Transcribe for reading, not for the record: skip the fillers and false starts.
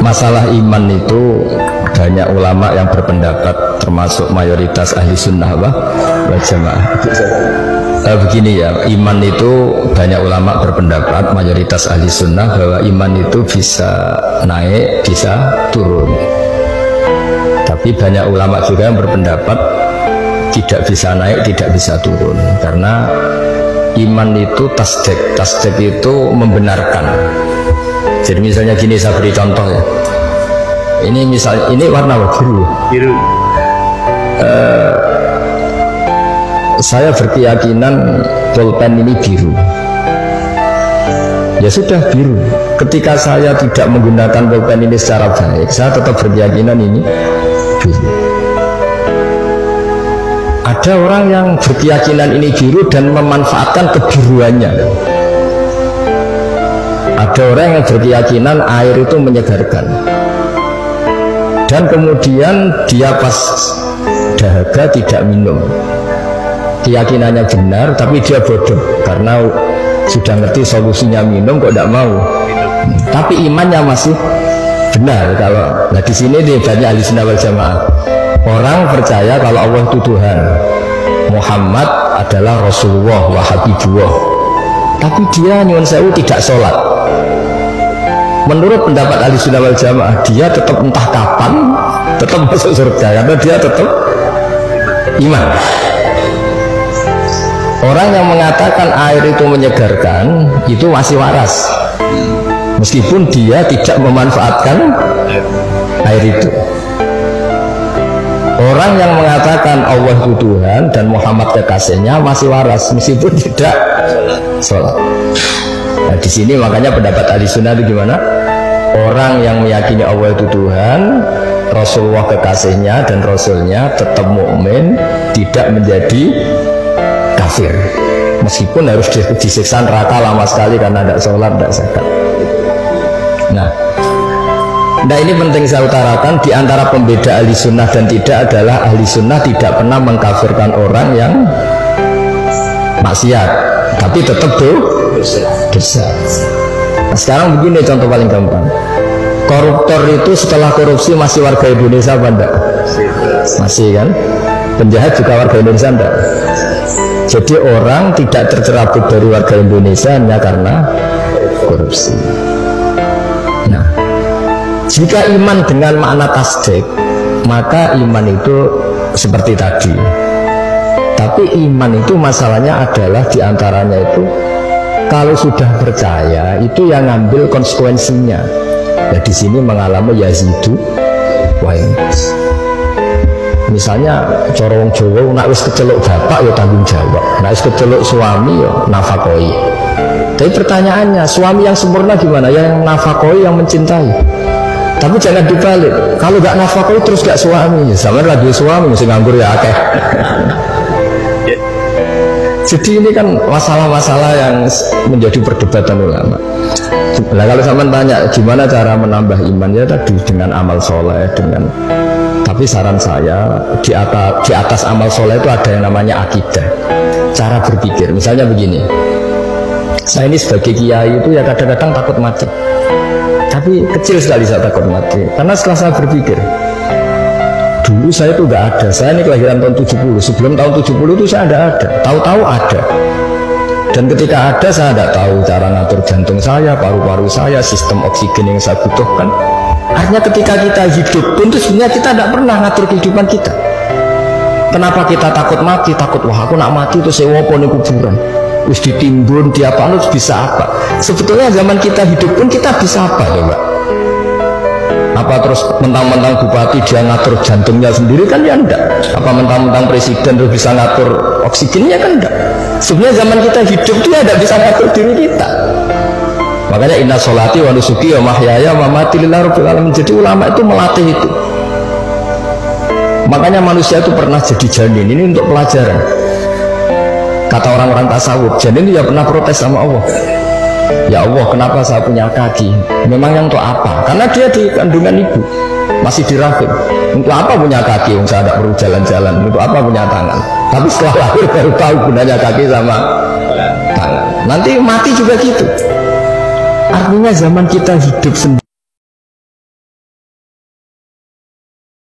Masalah iman itu banyak ulama yang berpendapat, termasuk mayoritas ahli sunnah wal jamaah. Begini ya, iman itu banyak ulama berpendapat, mayoritas ahli sunnah, bahwa iman itu bisa naik, bisa turun. Tapi banyak ulama juga yang berpendapat tidak bisa naik, tidak bisa turun. Karena iman itu tasdik, tasdik itu membenarkan. Jadi misalnya gini, saya beri contoh ya. Ini misalnya, ini warna biru. Biru. Saya berkeyakinan pulpen ini biru. Ya sudah biru. Ketika saya tidak menggunakan pulpen ini secara baik, saya tetap berkeyakinan ini biru. Ada orang yang berkeyakinan ini biru dan memanfaatkan kebiruannya. Ada orang yang berkeyakinan air itu menyegarkan, dan kemudian dia pas dahaga tidak minum. Keyakinannya benar, tapi dia bodoh karena sudah ngerti solusinya minum kok tidak mau. Tapi imannya masih benar. Kalau nah di sini dia banyak ahli sunnah wal jamaah. Orang percaya kalau Allah itu Tuhan, Muhammad adalah Rasulullah wa Habibullah, tapi dia nyuwun sewu tidak sholat. Menurut pendapat ahli sunnah wal jamaah, dia tetap entah kapan tetap masuk surga karena dia tetap iman. Orang yang mengatakan air itu menyegarkan itu masih waras, meskipun dia tidak memanfaatkan air itu. Orang yang mengatakan Allah itu Tuhan dan Muhammad kekasihnya masih waras, meskipun tidak sholat. Nah di sini makanya pendapat ahli sunnah itu gimana? Orang yang meyakini Allah itu Tuhan, Rasulullah kekasihnya dan Rasulnya, tetap mukmin, tidak menjadi kafir, meskipun harus disiksa neraka lama sekali karena tidak sholat, tidak zakat. Nah ini penting saya utarakan, di antara pembeda ahli sunnah dan tidak adalah ahli sunnah tidak pernah mengkafirkan orang yang maksiat, tapi tetap dosa. Nah, sekarang begini contoh paling gampang. Koruptor itu setelah korupsi masih warga Indonesia apa enggak? Masih kan? Penjahat juga warga Indonesia enggak? Jadi orang tidak tercerabut dari warga Indonesia hanya karena korupsi. Nah, jika iman dengan makna tasdik, maka iman itu seperti tadi. Tapi iman itu masalahnya adalah diantaranya itu, kalau sudah percaya itu yang ngambil konsekuensinya. Ya di sini mengalami yazidu wa yanqus. Misalnya cara wong Jawa, nek wis keceluk bapak ya tanggung jawab, nek wis keceluk suami ya nafakoi. Tapi pertanyaannya, suami yang sempurna gimana? Yang nafakoi, yang mencintai. Tapi jangan dibalik, kalau gak nafakoi terus gak suami, sama lagi suami mesti nganggur ya akeh. Jadi ini kan masalah-masalah yang menjadi perdebatan ulama. Nah kalau sama tanya gimana cara menambah iman, ya tadi dengan amal soleh, dengan. Tapi saran saya di atas amal soleh itu ada yang namanya akidah, cara berpikir. Misalnya begini, saya ini sebagai kiai itu ya kadang-kadang takut macet, tapi kecil sekali saya takut mati. Karena setelah saya berpikir, dulu saya itu nggak ada. Saya ini kelahiran tahun 70. Sebelum tahun 70 itu saya tidak ada. Tahu-tahu ada. Dan ketika ada, saya tidak tahu cara ngatur jantung saya, paru-paru saya, sistem oksigen yang saya butuhkan. Artinya ketika kita hidup pun itu sebenarnya kita tidak pernah ngatur kehidupan kita. Kenapa kita takut mati? Takut, wah aku nak mati itu sewa pun di kuburan, terus ditimbun, diapa, terus bisa apa? Sebetulnya zaman kita hidup pun kita bisa apa coba? Apa terus mentang-mentang bupati dia ngatur jantungnya sendiri kan ya enggak? Apa mentang-mentang presiden terus bisa ngatur oksigennya kan enggak? Sebenarnya zaman kita hidup dia tidak bisa ngatur diri kita. Makanya inna sholati wa nusuki wa mahyaya wa mamati lillahi rabbil alamin. Jadi ulama itu melatih itu. Makanya manusia itu pernah jadi janin, ini untuk pelajaran. Kata orang-orang tasawuf, janin itu ya pernah protes sama Allah. Ya Allah, kenapa saya punya kaki? Memang untuk apa? Karena dia di kandungan ibu, masih dirahim. Untuk apa punya kaki? Saya tidak perlu jalan-jalan. Untuk apa punya tangan? Tapi setelah lahir baru tahu gunanya kaki sama tangan. Nanti mati juga gitu. Artinya zaman kita hidup sendiri.